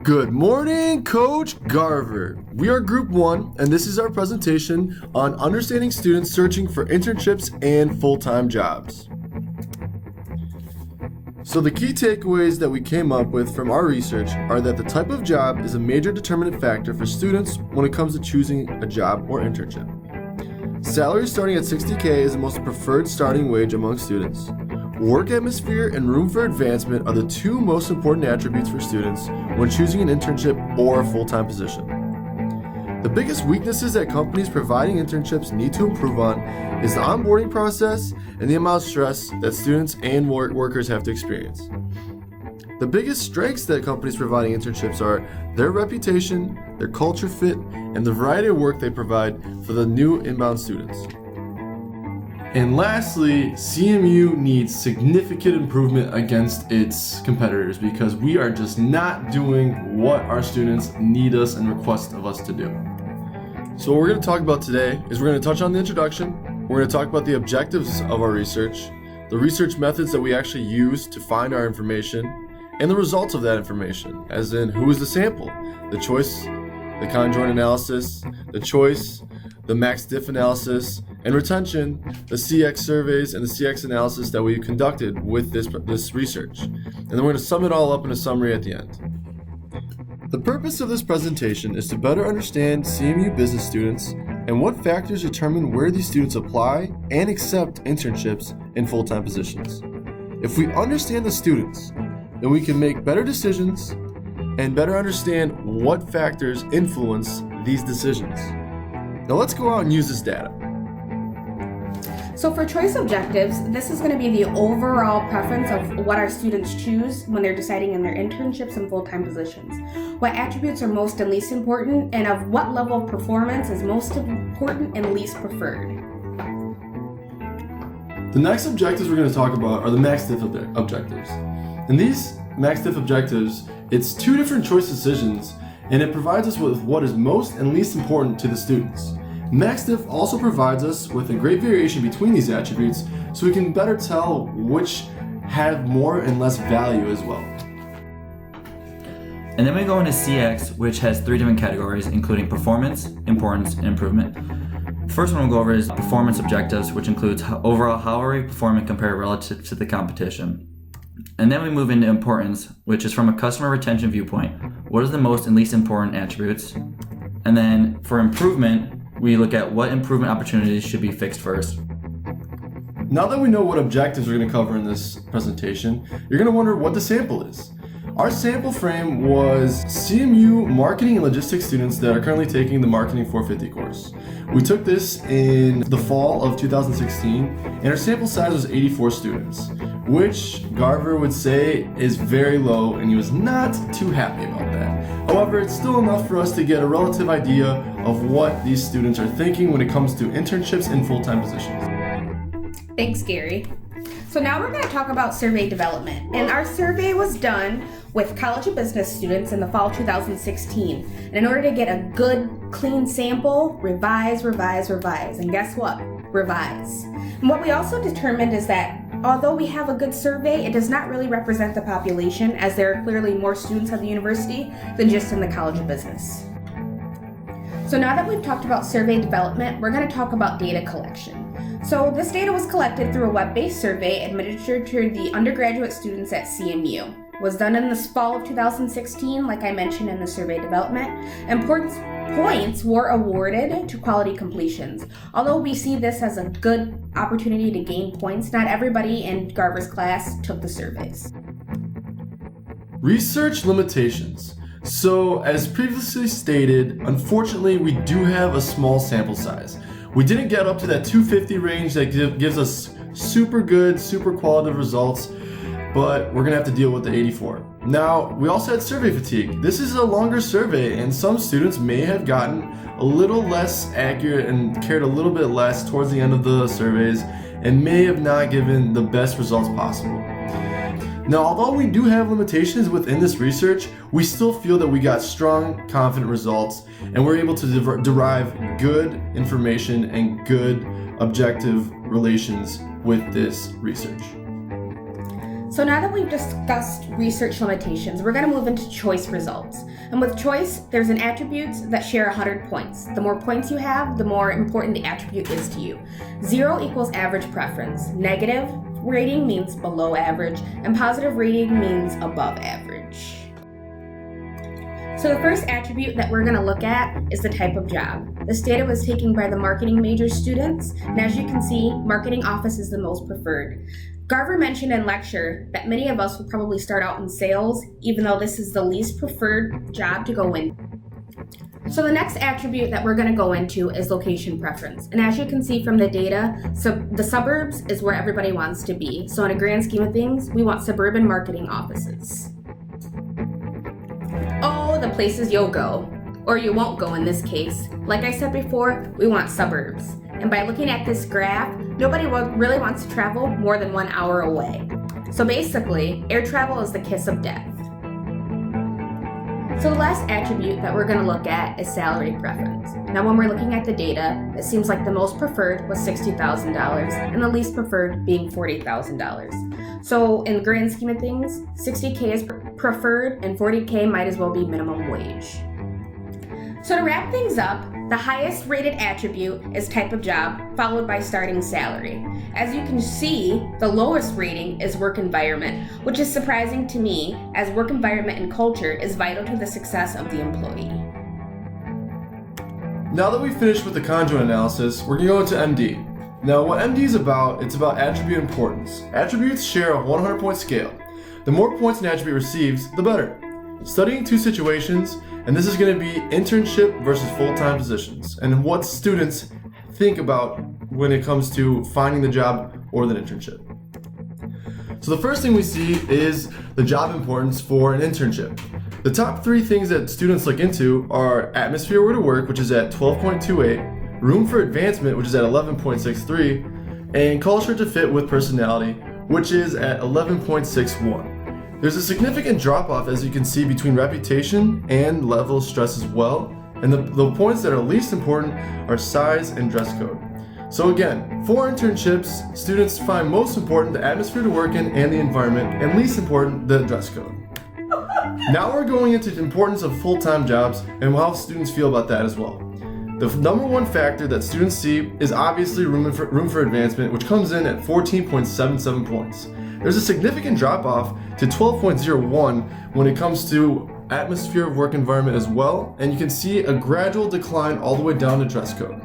Good morning, Coach Garver. We are Group 1, and this is our presentation on understanding students searching for internships and full-time jobs. So the key takeaways that we came up with from our research are that the type of job is a major determinant factor for students when it comes to choosing a job or internship. Salary starting at $60K is the most preferred starting wage among students. Work atmosphere and room for advancement are the two most important attributes for students when choosing an internship or a full-time position. The biggest weaknesses that companies providing internships need to improve on is the onboarding process and the amount of stress that students and workers have to experience. The biggest strengths that companies providing internships are their reputation, their culture fit, and the variety of work they provide for the new inbound students. And lastly, CMU needs significant improvement against its competitors because we are just not doing what our students need us and request of us to do. So what we're going to talk about today is we're going to touch on the introduction, we're going to talk about the objectives of our research, the research methods that we actually use to find our information, and the results of that information, as in who is the sample, the choice, the conjoint analysis, the choice, the max diff analysis, and retention, the CX surveys and the CX analysis that we conducted with this research. And then we're going to sum it all up in a summary at the end. The purpose of this presentation is to better understand CMU business students and what factors determine where these students apply and accept internships in full-time positions. If we understand the students, then we can make better decisions and better understand what factors influence these decisions. Now let's go out and use this data. So for choice objectives, this is going to be the overall preference of what our students choose when they're deciding in their internships and full-time positions. What attributes are most and least important, and of what level of performance is most important and least preferred. The next objectives we're going to talk about are the max diff objectives. And these max diff objectives, it's two different choice decisions, and it provides us with what is most and least important to the students. Max diff also provides us with a great variation between these attributes so we can better tell which have more and less value as well. And then we go into CX, which has three different categories, including performance, importance, and improvement. The first one we'll go over is performance objectives, which includes overall how are we performing compared relative to the competition. And then we move into importance, which is from a customer retention viewpoint. What is the most and least important attributes? And then for improvement, we look at what improvement opportunities should be fixed first. Now that we know what objectives we're going to cover in this presentation, you're going to wonder what the sample is. Our sample frame was CMU marketing and logistics students that are currently taking the Marketing 450 course. We took this in the fall of 2016, and our sample size was 84 students, which Garver would say is very low, and he was not too happy about that. However, it's still enough for us to get a relative idea of what these students are thinking when it comes to internships and full-time positions. Thanks, Gary. So now we're going to talk about survey development. And our survey was done with College of Business students in the fall of 2016. And in order to get a good, clean sample, revise. And guess what? Revise. And what we also determined is that although we have a good survey, it does not really represent the population, as there are clearly more students at the university than just in the College of Business. So now that we've talked about survey development, we're going to talk about data collection. So this data was collected through a web-based survey administered to the undergraduate students at CMU. It was done in the fall of 2016, like I mentioned in the survey development, and points were awarded to quality completions. Although we see this as a good opportunity to gain points, not everybody in Garver's class took the surveys. Research limitations. So, as previously stated, unfortunately we do have a small sample size. We didn't get up to that 250 range that gives us super good, super qualitative results, but we're gonna have to deal with the 84. Now, we also had survey fatigue. This is a longer survey, and some students may have gotten a little less accurate and cared a little bit less towards the end of the surveys and may have not given the best results possible. Now, although we do have limitations within this research, we still feel that we got strong, confident results, and we're able to derive good information and good objective relations with this research. So now that we've discussed research limitations, we're going to move into choice results. And with choice, there's an attributes that share 100 points. The more points you have, the more important the attribute is to you. 0 equals average preference. Negative rating means below average, and positive rating means above average. So the first attribute that we're going to look at is the type of job. This data was taken by the marketing major students, and as you can see, marketing office is the most preferred. Garver mentioned in lecture that many of us would probably start out in sales, even though this is the least preferred job to go in. So the next attribute that we're going to go into is location preference. And as you can see from the data, the suburbs is where everybody wants to be. So in a grand scheme of things, we want suburban marketing offices. Oh, the places you'll go, or you won't go in this case. Like I said before, we want suburbs. And by looking at this graph, nobody really wants to travel more than 1 hour away. So basically, air travel is the kiss of death. So the last attribute that we're going to look at is salary preference. Now when we're looking at the data, it seems like the most preferred was $60,000 and the least preferred being $40,000. So in the grand scheme of things, 60K is preferred and 40K might as well be minimum wage. So to wrap things up, the highest rated attribute is type of job, followed by starting salary. As you can see, the lowest rating is work environment, which is surprising to me, as work environment and culture is vital to the success of the employee. Now that we've finished with the conjoint analysis, we're going to go into MD. Now what MD is about, it's about attribute importance. Attributes share a 100-point scale. The more points an attribute receives, the better. Studying 2 situations, and this is going to be internship versus full-time positions, and what students think about when it comes to finding the job or the internship. So the first thing we see is the job importance for an internship. The top 3 things that students look into are atmosphere where to work, which is at 12.28, room for advancement, which is at 11.63, and culture to fit with personality, which is at 11.61. There's a significant drop-off, as you can see, between reputation and level of stress as well, and the points that are least important are size and dress code. So again, for internships, students find most important the atmosphere to work in and the environment, and least important the dress code. Now we're going into the importance of full-time jobs and how students feel about that as well. The number 1 factor that students see is obviously room for advancement, which comes in at 14.77 points. There's a significant drop-off to 12.01 when it comes to atmosphere of work environment as well, and you can see a gradual decline all the way down to dress code.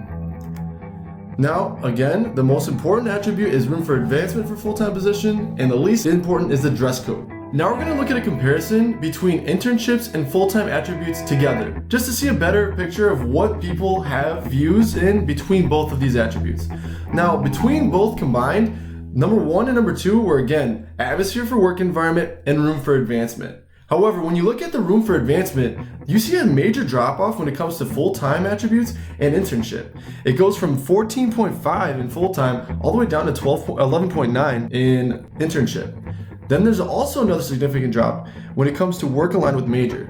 Now, again, the most important attribute is room for advancement for full-time position, and the least important is the dress code. Now we're going to look at a comparison between internships and full-time attributes together, just to see a better picture of what people have views in between both of these attributes. Now, between both combined, number 1 and number 2 were again atmosphere for work environment and room for advancement. However, when you look at the room for advancement, you see a major drop off when it comes to full-time attributes and internship. It goes from 14.5 in full-time all the way down to 11.9 in internship. Then there's also another significant drop when it comes to work aligned with major.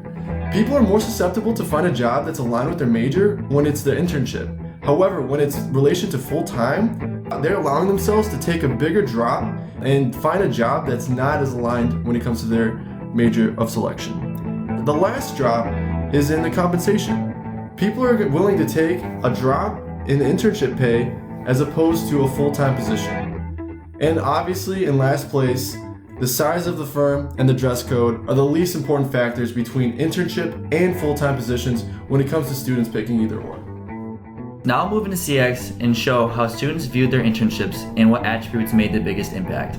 People are more susceptible to find a job that's aligned with their major when it's their internship. However, when it's relation to full-time, they're allowing themselves to take a bigger drop and find a job that's not as aligned when it comes to their major of selection. The last drop is in the compensation. People are willing to take a drop in internship pay as opposed to a full-time position. And obviously, in last place, the size of the firm and the dress code are the least important factors between internship and full-time positions when it comes to students picking either or. Now I'll move into CX and show how students viewed their internships and what attributes made the biggest impact.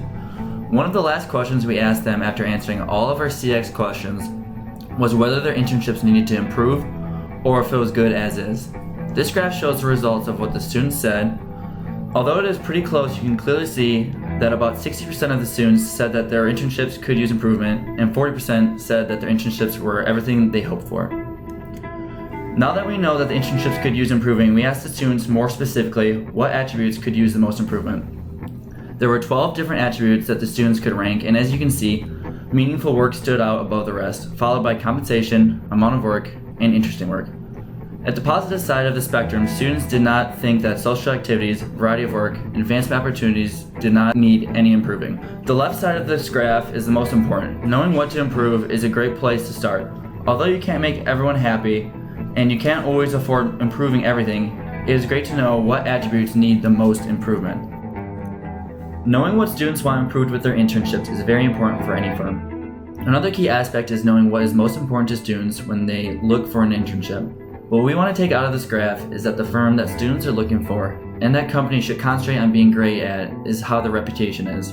One of the last questions we asked them after answering all of our CX questions was whether their internships needed to improve or if it was good as is. This graph shows the results of what the students said. Although it is pretty close, you can clearly see that about 60% of the students said that their internships could use improvement, and 40% said that their internships were everything they hoped for. Now that we know that the internships could use improving, we asked the students more specifically what attributes could use the most improvement. There were 12 different attributes that the students could rank, and as you can see, meaningful work stood out above the rest, followed by compensation, amount of work, and interesting work. At the positive side of the spectrum, students did not think that social activities, variety of work, and advancement opportunities did not need any improving. The left side of this graph is the most important. Knowing what to improve is a great place to start. Although you can't make everyone happy, and you can't always afford improving everything, it is great to know what attributes need the most improvement. Knowing what students want improved with their internships is very important for any firm. Another key aspect is knowing what is most important to students when they look for an internship. What we want to take out of this graph is that the firm that students are looking for and that companies should concentrate on being great at is how the reputation is.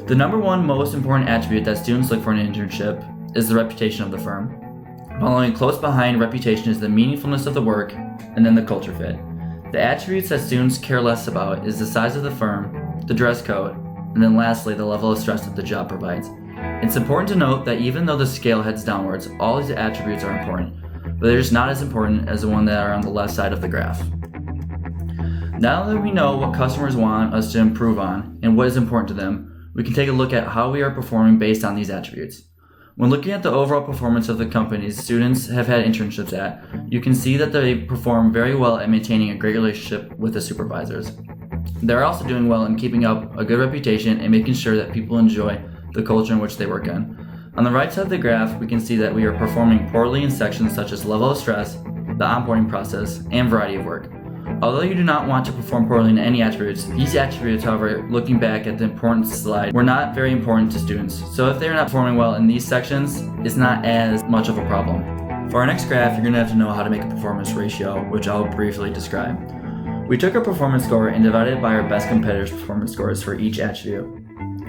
The number one most important attribute that students look for in an internship is the reputation of the firm. Following close behind reputation is the meaningfulness of the work and then the culture fit. The attributes that students care less about is the size of the firm, the dress code, and then lastly, the level of stress that the job provides. It's important to note that even though the scale heads downwards, all these attributes are important, but they're just not as important as the one that are on the left side of the graph. Now that we know what customers want us to improve on and what is important to them, we can take a look at how we are performing based on these attributes. When looking at the overall performance of the companies students have had internships at, you can see that they perform very well at maintaining a great relationship with the supervisors. They're also doing well in keeping up a good reputation and making sure that people enjoy the culture in which they work in. On the right side of the graph, we can see that we are performing poorly in sections such as level of stress, the onboarding process, and variety of work. Although you do not want to perform poorly in any attributes, these attributes, however, looking back at the importance slide, were not very important to students. So if they are not performing well in these sections, it's not as much of a problem. For our next graph, you're going to have to know how to make a performance ratio, which I'll briefly describe. We took our performance score and divided it by our best competitors' performance scores for each attribute.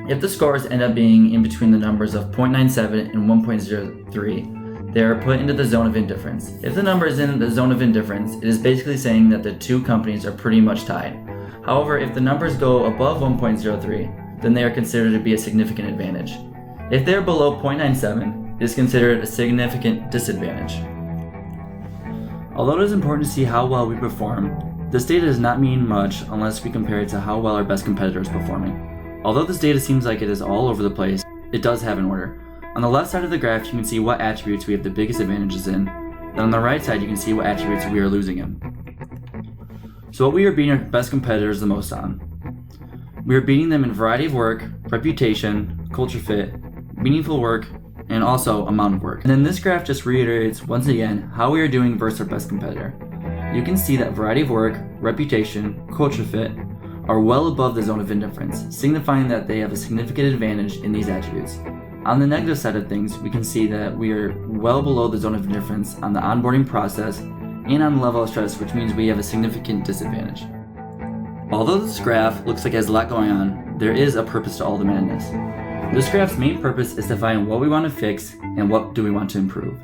If the scores end up being in between the numbers of 0.97 and 1.03, they are put into the zone of indifference. If the number is in the zone of indifference, it is basically saying that the two companies are pretty much tied. However, if the numbers go above 1.03, then they are considered to be a significant advantage. If they are below 0.97, it is considered a significant disadvantage. Although it is important to see how well we perform, this data does not mean much unless we compare it to how well our best competitor is performing. Although this data seems like it is all over the place, it does have an order. On the left side of the graph, you can see what attributes we have the biggest advantages in. Then on the right side, you can see what attributes we are losing in. So what we are beating our best competitors the most on. We are beating them in variety of work, reputation, culture fit, meaningful work, and also amount of work. And then this graph just reiterates once again how we are doing versus our best competitor. You can see that variety of work, reputation, culture fit are well above the zone of indifference, signifying that they have a significant advantage in these attributes. On the negative side of things, we can see that we are well below the zone of indifference on the onboarding process and on the level of stress, which means we have a significant disadvantage. Although this graph looks like it has a lot going on, there is a purpose to all the madness. This graph's main purpose is to find what we want to fix and what do we want to improve.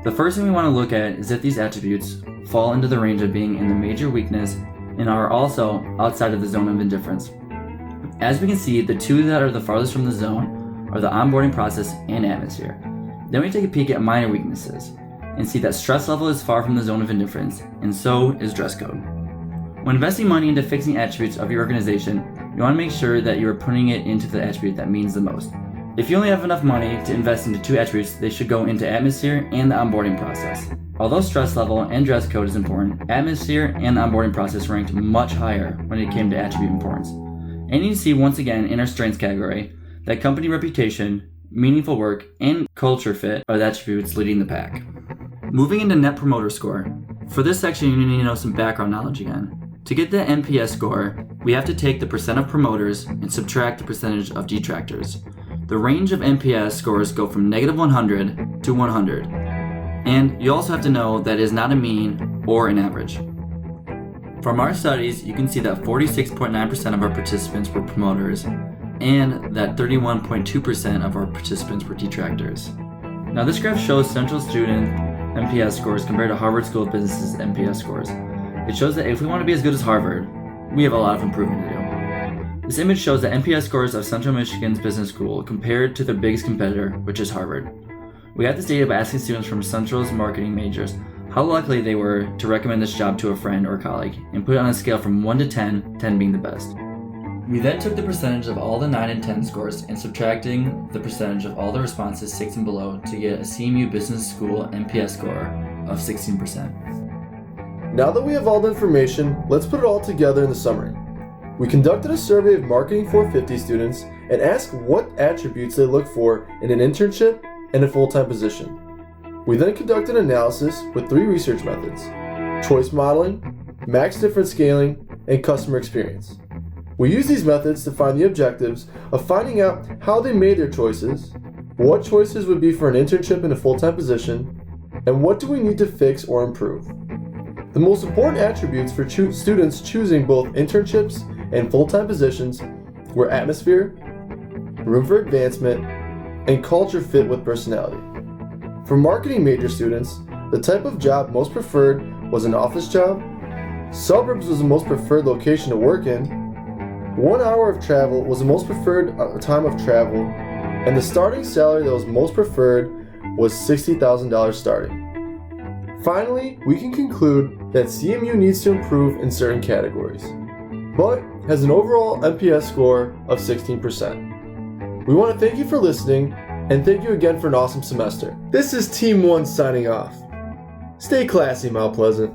The first thing we want to look at is if these attributes fall into the range of being in the major weakness and are also outside of the zone of indifference. As we can see, the two that are the farthest from the zone are the onboarding process and atmosphere. Then we take a peek at minor weaknesses and see that stress level is far from the zone of indifference, and so is dress code. When investing money into fixing attributes of your organization, you want to make sure that you are putting it into the attribute that means the most. If you only have enough money to invest into two attributes, they should go into atmosphere and the onboarding process. Although stress level and dress code is important, atmosphere and the onboarding process ranked much higher when it came to attribute importance. And you can see once again in our strengths category that company reputation, meaningful work, and culture fit are the attributes leading the pack. Moving into Net Promoter Score. For this section, you need to know some background knowledge again. To get the NPS score, we have to take the percent of promoters and subtract the percentage of detractors. The range of NPS scores go from negative 100 to 100. And you also have to know that it is not a mean or an average. From our studies, you can see that 46.9% of our participants were promoters, and that 31.2% of our participants were detractors. Now this graph shows Central student NPS scores compared to Harvard School of Business's NPS scores. It shows that if we want to be as good as Harvard, we have a lot of improvement to do. This image shows the NPS scores of Central Michigan's business school compared to their biggest competitor, which is Harvard. We got this data by asking students from Central's marketing majors how likely they were to recommend this job to a friend or colleague, and put it on a scale from 1 to 10, 10 being the best. We then took the percentage of all the 9 and 10 scores and subtracting the percentage of all the responses 6 and below to get a CMU Business School NPS score of 16%. Now that we have all the information, let's put it all together in the summary. We conducted a survey of Marketing 450 students and asked what attributes they look for in an internship and a full-time position. We then conduct an analysis with 3 research methods: choice modeling, max difference scaling, and customer experience. We use these methods to find the objectives of finding out how they made their choices, what choices would be for an internship in a full-time position, and what do we need to fix or improve. The most important attributes for students choosing both internships and full-time positions were atmosphere, room for advancement, and culture fit with personality. For marketing major students, the type of job most preferred was an office job, suburbs was the most preferred location to work in, 1 hour of travel was the most preferred time of travel, and the starting salary that was most preferred was $60,000 starting. Finally, we can conclude that CMU needs to improve in certain categories, but has an overall NPS score of 16%. We want to thank you for listening, and thank you again for an awesome semester. This is Team 1 signing off. Stay classy, Mount Pleasant.